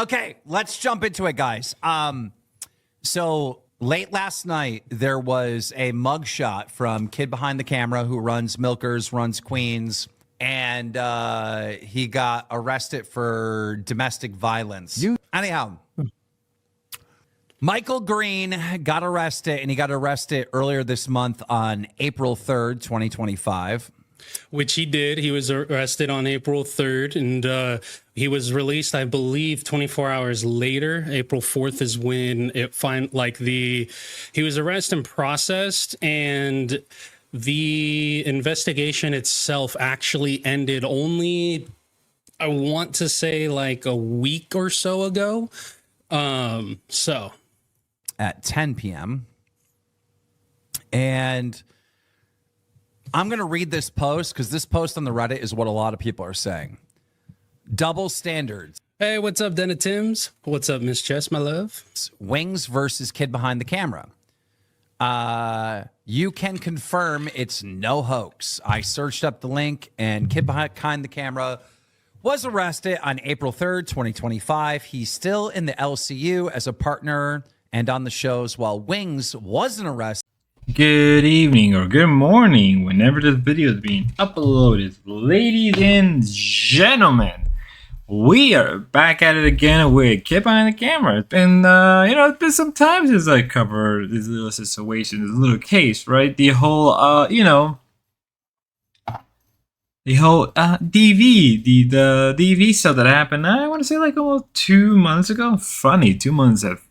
Okay, let's jump into it, guys. So late last night, there was a mugshot from Kid Behind the Camera who runs Milkers, runs Queens, and he got arrested for domestic violence. Anyhow, Michael Green got arrested, and he got arrested earlier this month on April 3rd, 2025. Which he did. He was arrested on April 3rd, and he was released, I believe, 24 hours later. April 4th is when he was arrested and processed, and the investigation itself actually ended only, I want to say, like a week or so ago. At 10 p.m. And I'm going to read this post because this post on the Reddit is what a lot of people are saying. Double standards. Hey, what's up, Denna Timms? What's up, Miss Jess, my love? Wings versus Kid Behind the Camera. You can confirm it's no hoax. I searched up the link, and Kid Behind the Camera was arrested on April 3rd, 2025. He's still in the LCU as a partner and on the shows, while Wings wasn't arrested. Good evening or good morning whenever this video is being uploaded. Ladies and gentlemen, we are back at it again with Kid Behind the Camera. It's been, it's been some time since I covered this little situation, this little case, right? The whole, DV, the DV stuff that happened, I want to say like almost 2 months ago. Funny, 2 months have,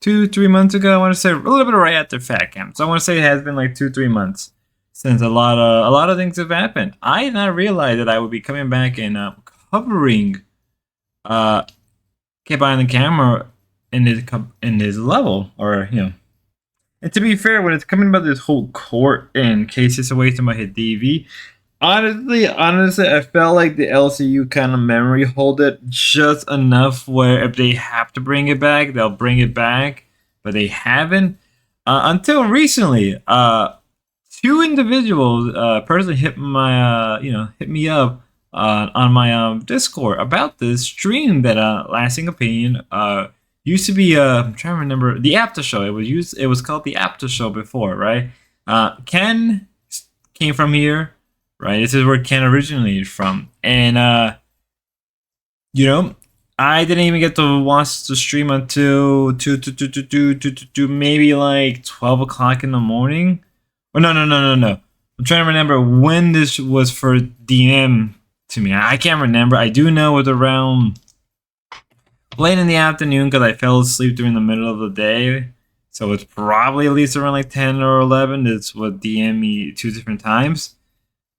2-3 months ago. I want to say a little bit right after Fat Camp. So I want to say it has been like 2-3 months since a lot of things have happened. I did not realize that I would be coming back and covering Kid Behind the Camera in his level, or And to be fair, when it's coming about this whole court and case situation about his DV, honestly, I felt like the LCU kind of memory hold it just enough where if they have to bring it back, they'll bring it back, but they haven't. Until recently, two individuals personally hit me up on my Discord about this stream that Lasting Opinion used to be. I'm trying to remember the After Show. It was called the After Show before, right? Ken came from here. Right, this is where Ken originated from, and I didn't even get to watch the stream until maybe like 12 o'clock in the morning. Or no. I'm trying to remember when this was for DM to me. I can't remember. I do know it was around late in the afternoon because I fell asleep during the middle of the day. So it's probably at least around like 10 or 11. That's what DM me 2 different times.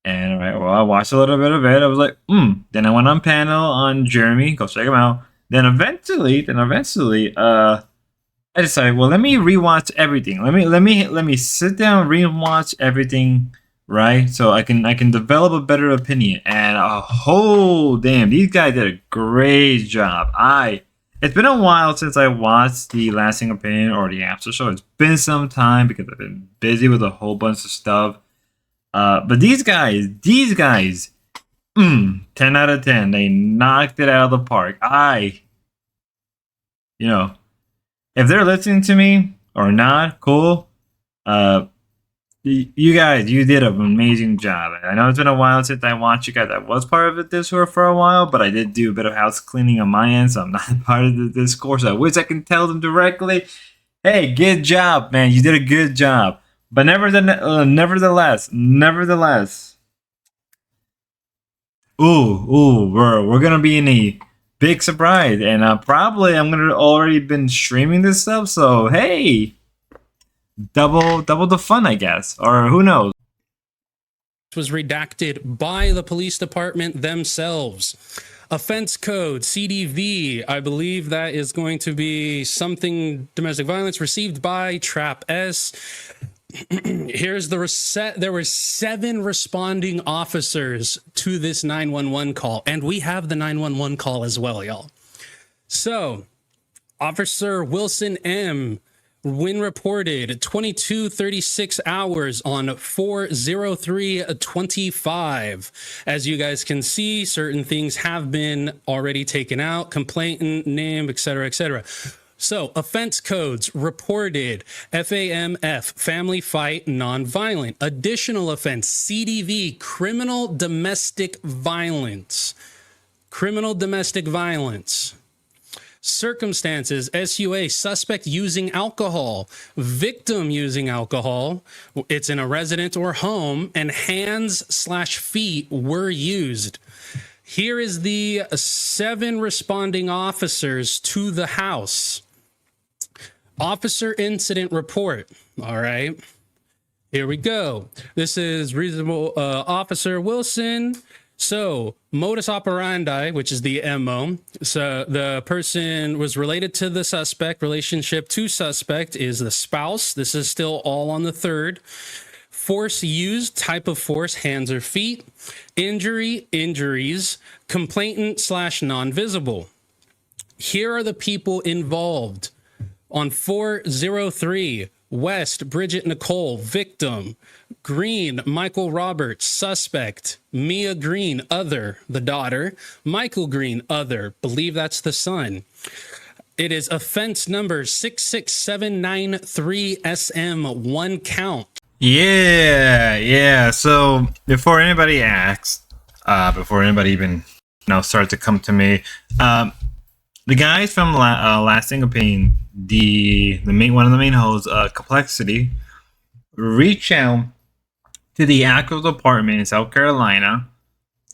And alright, well, I watched a little bit of it. I was like, Then I went on panel on Jeremy. Go check him out. Then eventually, I decided, well, let me rewatch everything. Let me sit down, rewatch everything, right? So I can develop a better opinion. And damn, these guys did a great job. It's been a while since I watched the Lasting Opinion or the After Show. It's been some time because I've been busy with a whole bunch of stuff. But these guys, 10 out of 10. They knocked it out of the park. If they're listening to me or not, cool. You guys, you did an amazing job. I know it's been a while since I watched you guys. I was part of the Discord for a while, but I did do a bit of house cleaning on my end, so I'm not part of the Discord. So I wish I can tell them directly, hey, good job, man. You did a good job. But nevertheless, we're gonna be in a big surprise, and probably I'm gonna already been streaming this stuff. So hey, double the fun, I guess, or who knows. Was redacted by the police department themselves. Offense code CDV, I believe that is going to be something domestic violence received by Trap S. Here's the reset. There were 7 responding officers to this 911 call, and we have the 911 call as well, y'all. So, Officer Wilson M when reported 22:36 hours on 4/03/25. As you guys can see, certain things have been already taken out, complainant name, etc., etc. So, offense codes reported: FAMF, family fight, nonviolent. Additional offense: CDV, criminal domestic violence. Criminal domestic violence. Circumstances: SUA, suspect using alcohol, victim using alcohol. It's in a residence or home, and hands/feet were used. Here is the 7 responding officers to the house. Officer incident report. All right. Here we go. This is reasonable Officer Wilson. So, modus operandi, which is the MO. So, the person was related to the suspect. Relationship to suspect is the spouse. This is still all on the 3rd. Force used, type of force, hands or feet. Injury, injuries. Complainant/non-visible. Here are the people involved. On 4/03, West, Bridget Nicole, victim. Green, Michael Roberts, suspect. Mia Green, other, the daughter. Michael Green, other, believe that's the son. It is offense number 66793 SM, 1 count. Yeah. So before anybody asks, before anybody even starts to come to me, the guys from Lasting Opinion, one of the main hosts, Complexity, reach out to the actual department in South Carolina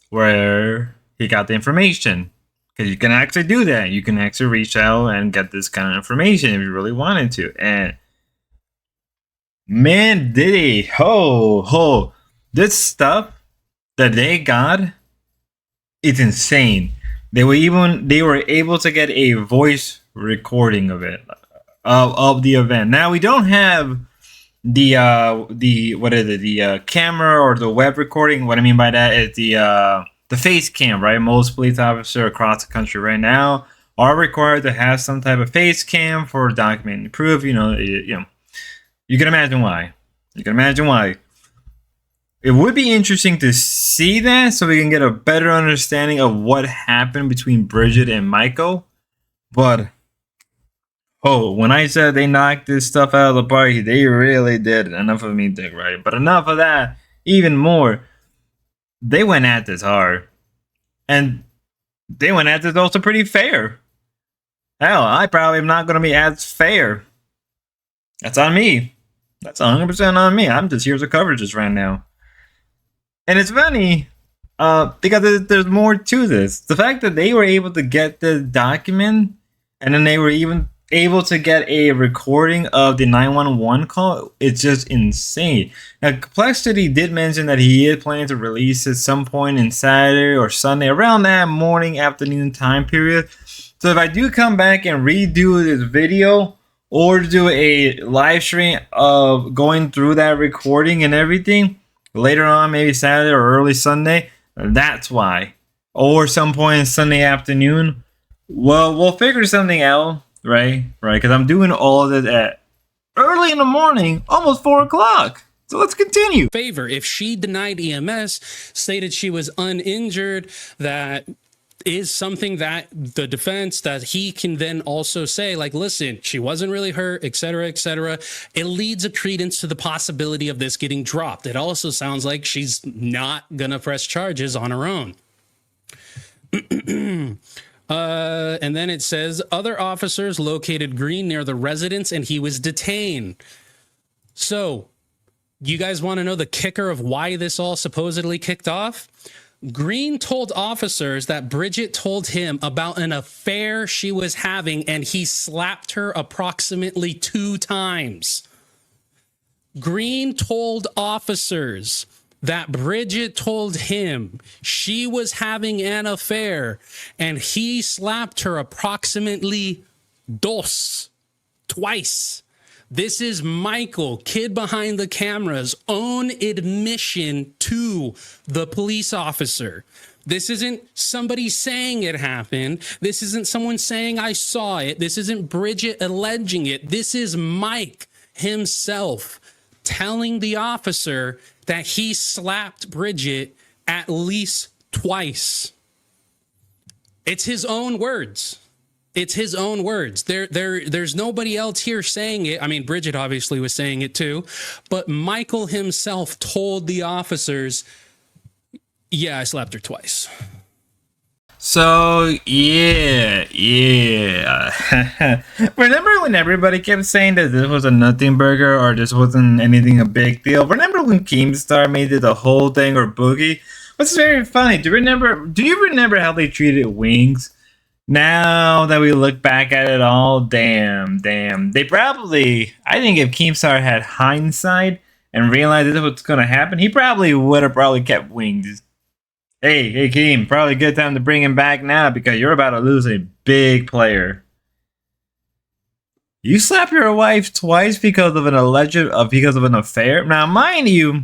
where he got the information. Because you can actually do that. You can actually reach out and get this kind of information if you really wanted to. And man, did he this stuff that they got, it's insane. They were able to get a voice recording of it, of the event. Now we don't have the camera or the web recording. What I mean by that is the face cam, right? Most police officers across the country right now are required to have some type of face cam for documenting proof. You can imagine why. It would be interesting to see that so we can get a better understanding of what happened between Bridget and Michael. But when I said they knocked this stuff out of the park, they really did. Enough of me, Dick, right? But enough of that. Even more, they went at this hard. And they went at this also pretty fair. Hell, I probably am not going to be as fair. That's on me. That's 100% on me. I'm just here as a coverages right now. And it's funny because there's more to this. The fact that they were able to get the document and then they were even able to get a recording of the 911 call, it's just insane. Now, Complexity did mention that he is planning to release at some point in Saturday or Sunday, around that morning, afternoon time period. So if I do come back and redo this video or do a live stream of going through that recording and everything, later on, maybe Saturday or early Sunday, that's why. Or some point Sunday afternoon. Well, we'll figure something out, right? Because I'm doing all of this at early in the morning, almost 4 o'clock. So let's continue. Favor, if she denied EMS, stated she was uninjured, that is something that the defense, that he can then also say, like, listen, she wasn't really hurt, etc., etc. It leads a credence to the possibility of this getting dropped. It also sounds like she's not gonna press charges on her own. And then it says other officers located Green near the residence and he was detained. So you guys want to know the kicker of why this all supposedly kicked off? Green told officers that Bridget told him about an affair she was having and he slapped her approximately 2 times. Green told officers that Bridget told him she was having an affair and he slapped her approximately twice. This is Michael, kid behind the camera's own admission to the police officer. This isn't somebody saying it happened. This isn't someone saying I saw it. This isn't Bridget alleging it. This is Mike himself telling the officer that he slapped Bridget at least twice. It's his own words. It's his own words. There's nobody else here saying it. I mean, Bridget obviously was saying it too, but Michael himself told the officers, yeah, I slapped her twice. So, yeah. Remember when everybody kept saying that this was a nothing burger or this wasn't anything a big deal? Remember when Keemstar made it the whole thing, or Boogie? What's very funny, do you remember how they treated wings? Now that we look back at it all, damn. They probably, I think if Keemstar had hindsight and realized this was what's going to happen, he probably would have kept wings. Hey, Keem, probably a good time to bring him back now because you're about to lose a big player. You slap your wife twice because of an affair? Now, mind you,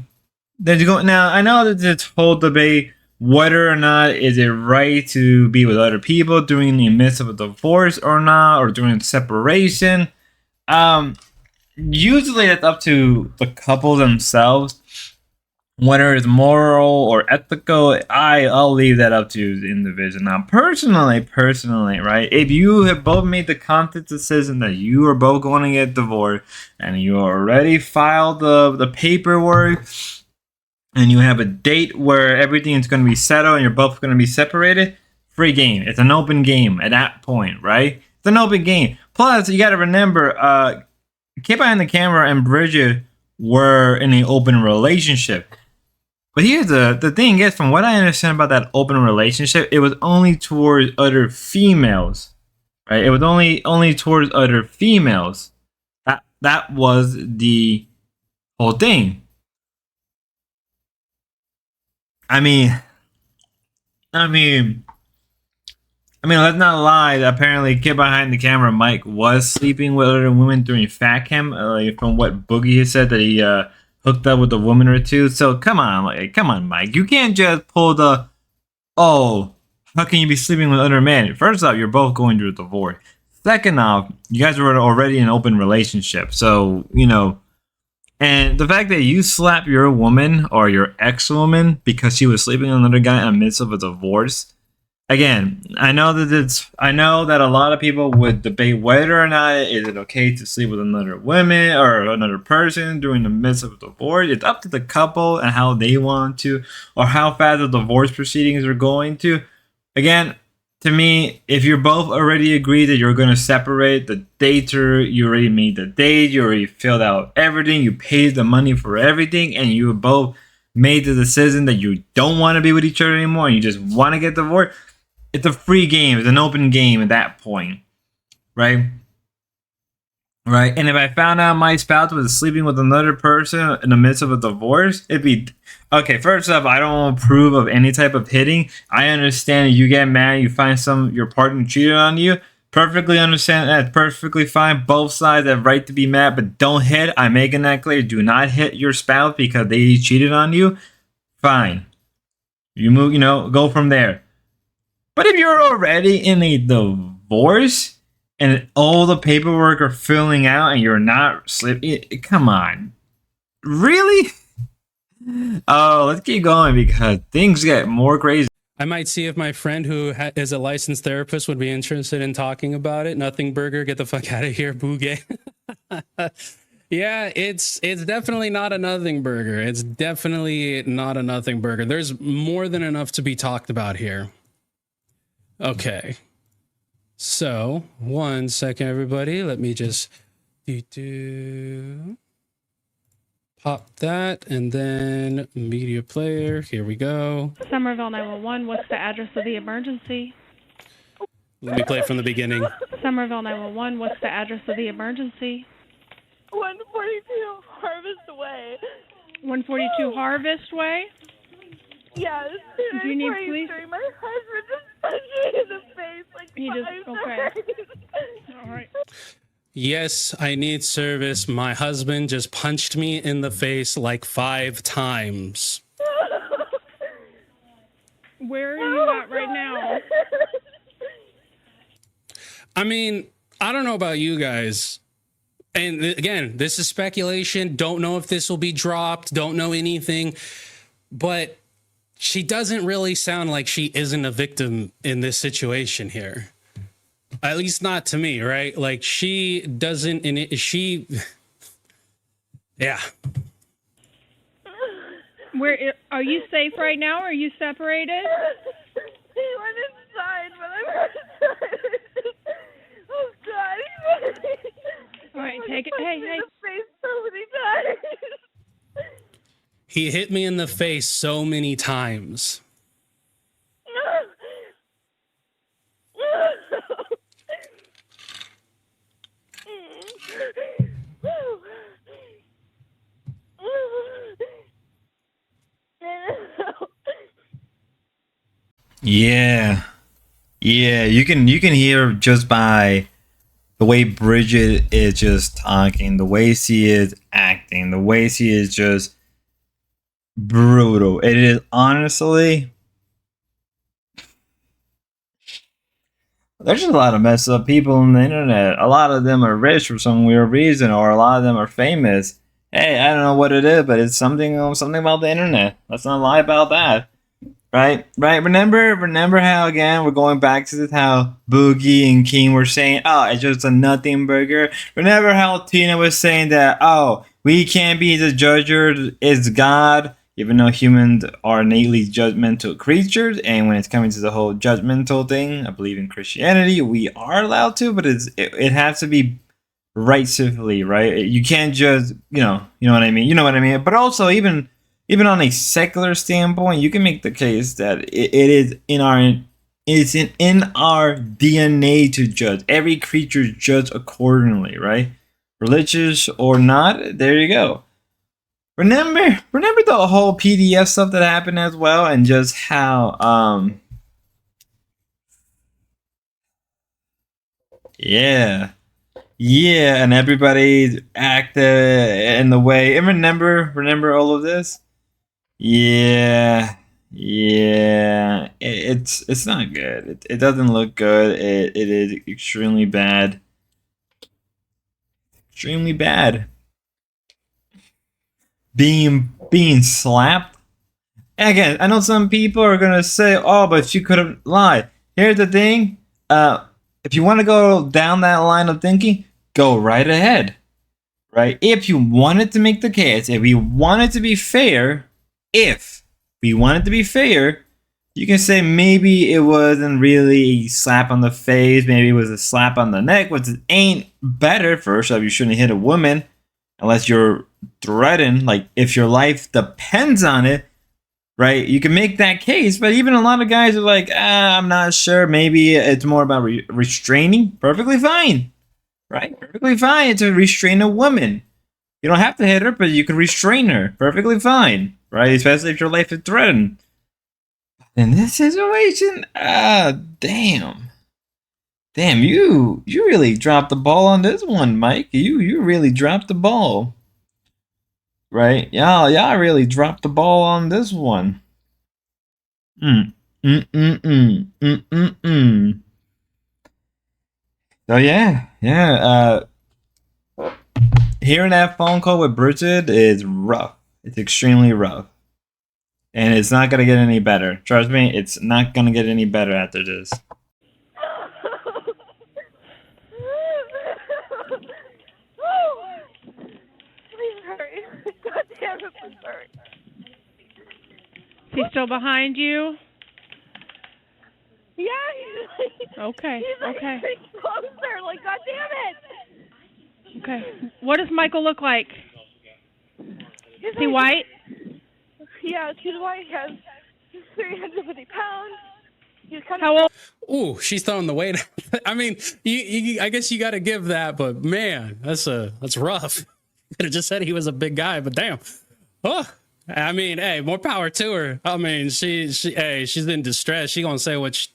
now I know that this whole debate whether or not is it right to be with other people during the midst of a divorce or not, or during separation. Usually that's up to the couple themselves. Whether it's moral or ethical, I'll leave that up to the individual. Now, personally, right? If you have both made the conscious decision that you are both going to get divorced, and you already filed the paperwork, and you have a date where everything is going to be settled, and you're both going to be separated, free game. It's an open game at that point, right? It's an open game. Plus, you got to remember, Kid Behind the Camera and Bridget were in an open relationship. But here's the thing is, from what I understand about that open relationship, it was only towards other females, right? It was only towards other females. That was the whole thing. I mean, let's not lie. Apparently, Kid Behind the Camera, Mike, was sleeping with other women during Fat Cam. From what Boogie has said, that he hooked up with a woman or two. So come on, Mike. You can't just pull the, oh, how can you be sleeping with other men? First off, you're both going through a divorce. Second off, you guys were already in an open relationship. So, and the fact that you slap your woman or your ex-woman because she was sleeping with another guy in the midst of a divorce. Again, I know that a lot of people would debate whether or not is it okay to sleep with another woman or another person during the midst of a divorce. It's up to the couple and how they want to, or how fast the divorce proceedings are going to. Again, to me, if you're both already agreed that you're going to separate, the dater, you already made the date, you already filled out everything, you paid the money for everything, and you both made the decision that you don't want to be with each other anymore and you just want to get divorced, it's a free game. It's an open game at that point, right? Right. And if I found out my spouse was sleeping with another person in the midst of a divorce, it'd be okay. First off, I don't approve of any type of hitting. I understand you get mad, you find your partner cheated on you. Perfectly understand that. Perfectly fine. Both sides have right to be mad, but don't hit. I'm making that clear. Do not hit your spouse because they cheated on you. Fine. You move. Go from there. But if you're already in a divorce and all the paperwork are filling out and you're not sleeping, come on. Really? Oh, let's keep going because things get more crazy. I might see if my friend who is a licensed therapist would be interested in talking about it. Nothing burger, get the fuck out of here, boogie. Yeah, it's definitely not a nothing burger. It's definitely not a nothing burger. There's more than enough to be talked about here. Okay, so 1 second, everybody. Let me just pop that, and then media player. Here we go. Somerville 911. What's the address of the emergency? Let me play from the beginning. Somerville 911. What's the address of the emergency? 142 Harvest Way. 142 Harvest Way. Yes. Do you need police? My husband just punched me in the face Okay. All right. Yes, I need service. My husband just punched me in the face like 5 times. Where are you I mean, I don't know about you guys. And again, this is speculation. Don't know if this will be dropped. Don't know anything. But she doesn't really sound like she isn't a victim in this situation here. At least not to me, right? Like she doesn't, and she, yeah. Where are you safe right now? Or are you separated? He went inside, but I'm outside. Oh God! All right, take it. He Hey, punched me hey. in the face so many times. He hit me in the face so many times. Yeah. Yeah, you can hear just by the way Bridget is just talking, the way she is acting, the way she is just brutal. It is honestly, there's just a lot of messed up people on the internet. A lot of them are rich for some weird reason, or a lot of them are famous. Hey, I don't know what it is, but it's something about the internet. Let's not lie about that. Right. Remember how again we're going back to this, how Boogie and King were saying, "Oh, it's just a nothing burger." Remember how Tina was saying that, "Oh, we can't be the judger, it's God," even though humans are innately judgmental creatures, and when it's coming to the whole judgmental thing, I believe in Christianity, we are allowed to, but it has to be rightfully, right? You can't just, you know what I mean. You know what I mean. But also, even on a secular standpoint, you can make the case that it is in our DNA to judge. Every creature is judged accordingly, right? Religious or not, there you go. Remember the whole PDF stuff that happened as well, and just how yeah, and everybody acted in the way. And remember all of this. Yeah, it's not good. It doesn't look good. It is extremely bad. Extremely bad. Being slapped. Again, I know some people are gonna say, "Oh, but she could have lied." Here's the thing. If you want to go down that line of thinking, go right ahead. Right? If you wanted to make the case, if we wanted to be fair, you can say maybe it wasn't really a slap on the face, maybe it was a slap on the neck, which ain't better. First off, you shouldn't hit a woman unless you're threatened, like if your life depends on it, right? You can make that case, but even a lot of guys are like, I'm not sure, maybe it's more about restraining. Perfectly fine, right? Perfectly fine to restrain a woman. You don't have to hit her, but you can restrain her. Perfectly fine, right? Especially if your life is threatened. In this situation, damn, you really dropped the ball on this one, Mike. You really dropped the ball, right? Y'all really dropped the ball on this one. So yeah. Hearing that phone call with Bridget is rough. It's extremely rough. And it's not going to get any better. Trust me, it's not going to get any better after this. Please hurry. God damn it, please hurry. Is he still behind you? Yeah, he's like, Okay. he's Okay. like closer. Like, God damn it. Okay. What does Michael look like? Is he like- white? Yeah, he's white. He has 350 pounds. He's kind How old? Ooh, she's throwing the weight. I mean, I guess you got to give that, but man, that's rough. Could have just said he was a big guy, but damn. Oh, I mean, hey, more power to her. I mean, she's in distress. She gonna say what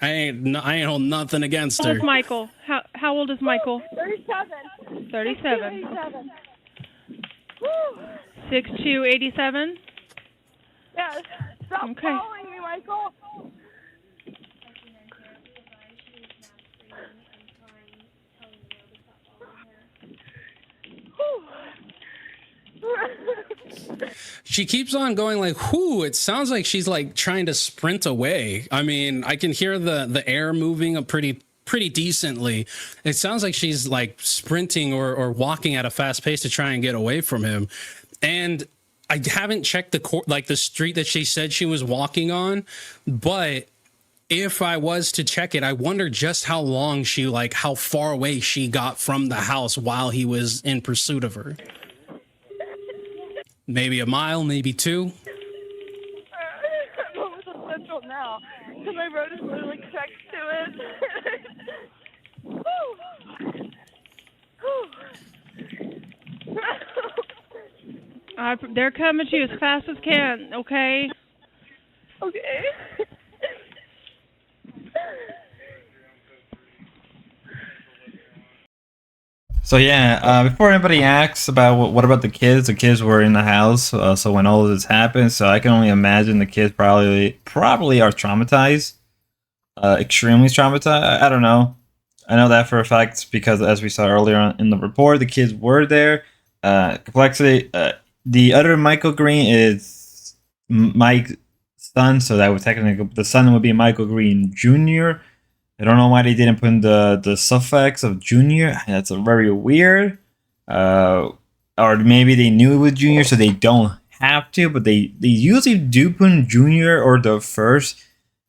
I ain't holding nothing against How old her. is Michael? How old is Michael? 37. 37. 87. Woo. 6'2", 87. Yes. Stop Okay. following me, Michael. she keeps on going like, whoo, it sounds like she's like trying to sprint away. I mean, I can hear the air moving up pretty decently. It sounds like she's like sprinting or walking at a fast pace to try and get away from him. And I haven't checked the street that she said she was walking on, but if I was to check it, I wonder just how far away she got from the house while he was in pursuit of her. Maybe a mile, maybe 2. I'm over the central now, because my road is literally next to it. Whew. Whew. They're coming to you as fast as can, okay? Okay. So yeah, before anybody asks about what about the kids were in the house. So when all of this happened, so I can only imagine the kids probably are traumatized, extremely traumatized. I don't know. I know that for a fact because as we saw earlier on in the report, the kids were there. Complexity. The other Michael Green is Mike's son, so that would technically the son would be Michael Green Jr. I don't know why they didn't put in the suffix of junior. That's a very weird. Or maybe they knew it was junior, so they don't have to. But they usually do put in junior or the first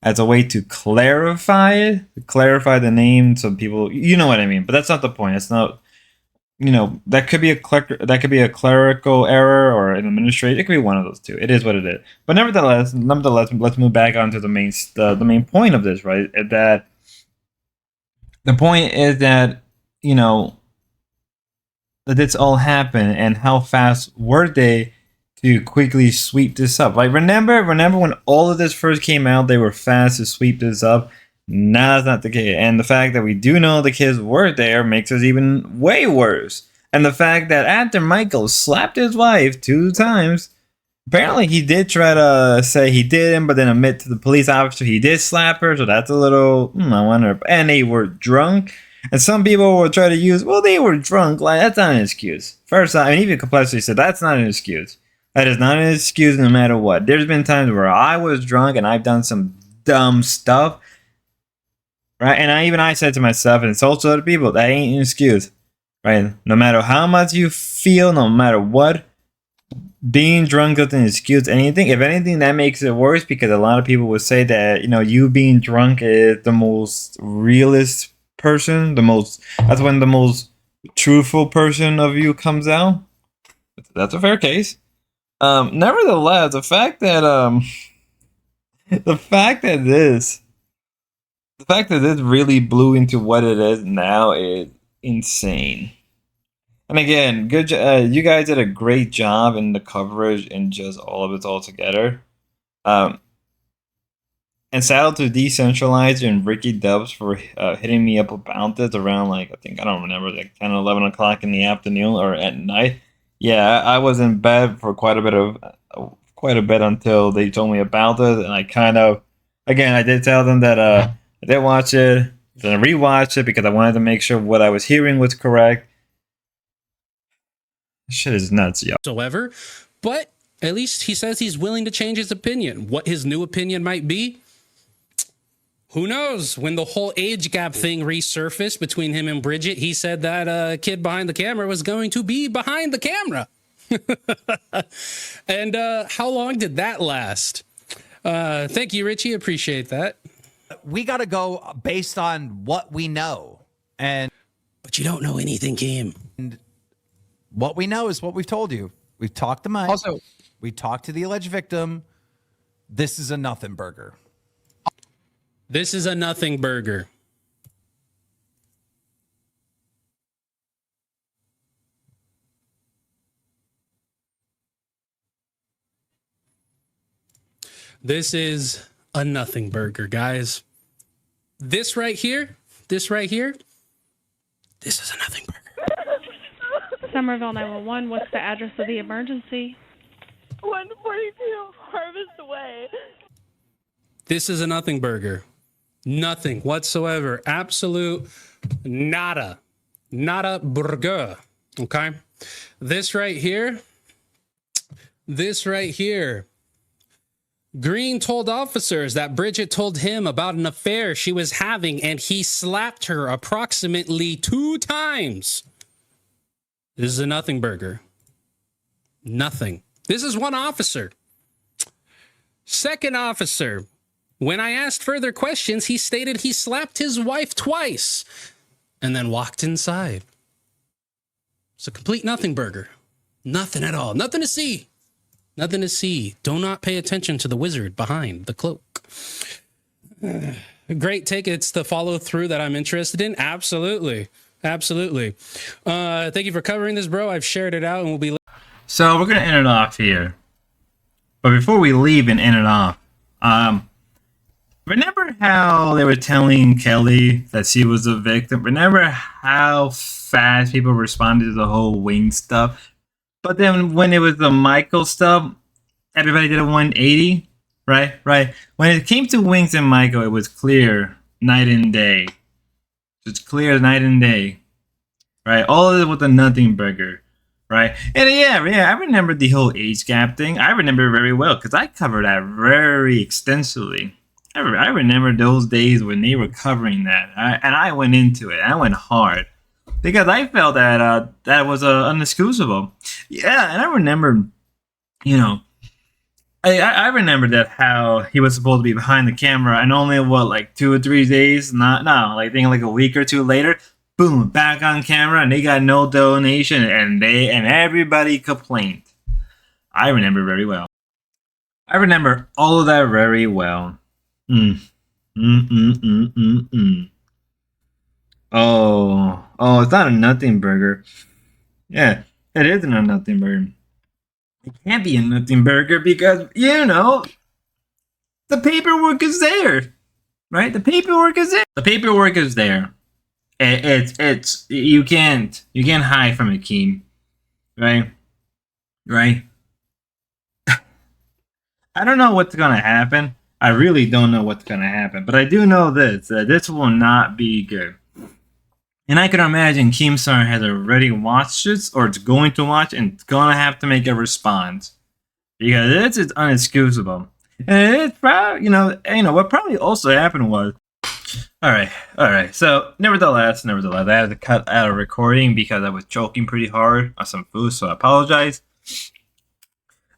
as a way to clarify it, to clarify the name, so people, you know what I mean. But that's not the point. It's not. That could be a clerical error or an administrative. It could be one of those two. It is what it is. But nevertheless, let's move back onto the main point of this, right? That. The point is that, that this all happened and how fast were they to quickly sweep this up. Like, remember when all of this first came out, they were fast to sweep this up. Now that's not the case. And the fact that we do know the kids were there makes us even way worse. And the fact that after Michael slapped his wife 2 times, apparently he did try to say he didn't, but then admit to the police officer he did slap her. So that's a little, I wonder. And they were drunk. And some people will try to use, well, they were drunk. Like, that's not an excuse. First, even Complexity said that's not an excuse. That is not an excuse no matter what. There's been times where I was drunk and I've done some dumb stuff. Right? And I said to myself, and it's also other people, that ain't an excuse. Right? No matter how much you feel, no matter what, being drunk doesn't excuse anything. If anything, that makes it worse because a lot of people would say that, you being drunk is the most realist person, that's when the most truthful person of you comes out. That's a fair case. Nevertheless, the fact that this really blew into what it is now is insane. And again, good. You guys did a great job in the coverage and just all of it all together. And shout out to Decentralized and Ricky Dubs for hitting me up about this around I don't remember 10 or 11 o'clock in the afternoon or at night. Yeah, I was in bed for quite a bit until they told me about it, and I did tell them that I did watch it, then I rewatched it because I wanted to make sure what I was hearing was correct. Shit is nuts, yo. Whatsoever, but at least he says he's willing to change his opinion. What his new opinion might be, who knows? When the whole age gap thing resurfaced between him and Bridget, he said that kid behind the camera was going to be behind the camera. And how long did that last? Thank you, Richie. Appreciate that. We got to go based on what we know. But you don't know anything, Kim. What we know is what we've told you. We've talked to Mike. Also, we talked to the alleged victim. This is a nothing burger. This is a nothing burger. This is a nothing burger, guys. This right here, this is a nothing burger. Somerville 911, what's the address of the emergency? 142 Harvest Way. This is a nothing burger. Nothing whatsoever. Absolute nada. Nada burger. Okay? This right here, This right here. Green told officers that Bridget told him about an affair she was having, and he slapped her approximately 2 times. This is a nothing burger. Nothing. This is one officer. Second officer. When I asked further questions, he stated he slapped his wife twice and then walked inside. It's a complete nothing burger. Nothing at all. Nothing to see. Nothing to see. Do not pay attention to the wizard behind the cloak. Great take. It's the follow through that I'm interested in. Absolutely. Absolutely. Thank you for covering this, bro. I've shared it out and we'll be... So we're going to end it off here. But before we leave and end it off, remember how they were telling Kelly that she was a victim? Remember how fast people responded to the whole wing stuff? But then when it was the Michael stuff, everybody did a 180, right? Right. When it came to Wings and Michael, it was clear night and day. It's clear night and day, right? All of it with a nothing burger, right? And yeah, I remember the whole age gap thing. I remember it very well because I covered that very extensively. I remember those days when they were covering that, and I went into it. I went hard. Because I felt that that was unexcusable. Yeah, and I remember, you know, I remember that how he was supposed to be behind the camera, and only like 2 or 3 days, like I think like a week or 2 later, boom, back on camera, and they got no donation, and everybody complained. I remember very well. I remember all of that very well. Oh, it's not a nothing burger. Yeah, it isn't a nothing burger. It can't be a nothing burger because, you know, the paperwork is there. Right? The paperwork is there. The paperwork is there. It's you can't hide from it, Keem. Right? Right? I don't know what's gonna happen. I really don't know what's gonna happen. But I do know this, that this will not be good. And I can imagine Keemstar has already watched this, or it's going to watch, and it's gonna have to make a response because this is unexcusable. And it's probably, you know, what probably also happened was, all right. So nevertheless, I had to cut out a recording because I was choking pretty hard on some food, so I apologize.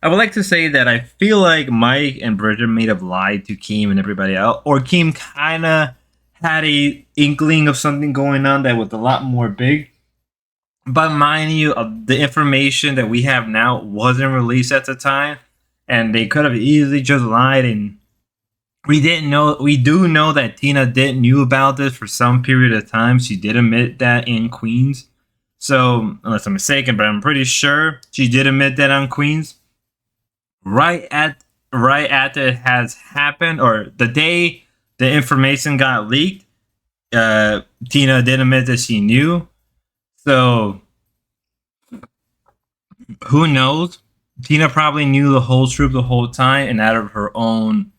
I would like to say that I feel like Mike and Bridget may have lied to Keem and everybody else, or Keem kind of had a inkling of something going on that was a lot more big. But mind you, the information that we have now wasn't released at the time, and they could have easily just lied. And we didn't know. We do know that Tina did knew about this for some period of time. She did admit that in Queens. So unless I'm mistaken, but I'm pretty sure she did admit that on Queens. Right after it has happened, or the day the information got leaked, Tina did admit that she knew. So who knows? Tina probably knew the whole truth the whole time, and out of her own,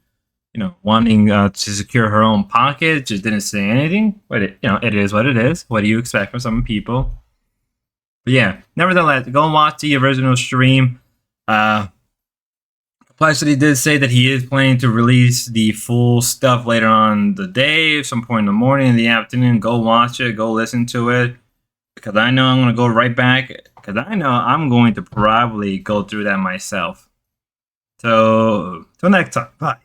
wanting to secure her own pocket, just didn't say anything. But it is what it is. What do you expect from some people? But yeah, nevertheless, go and watch the original stream. Complexity did say that he is planning to release the full stuff later on the day, some point in the morning, in the afternoon. Go watch it, go listen to it, because I know I'm going to go right back, because I know I'm going to probably go through that myself. So, till next time, bye.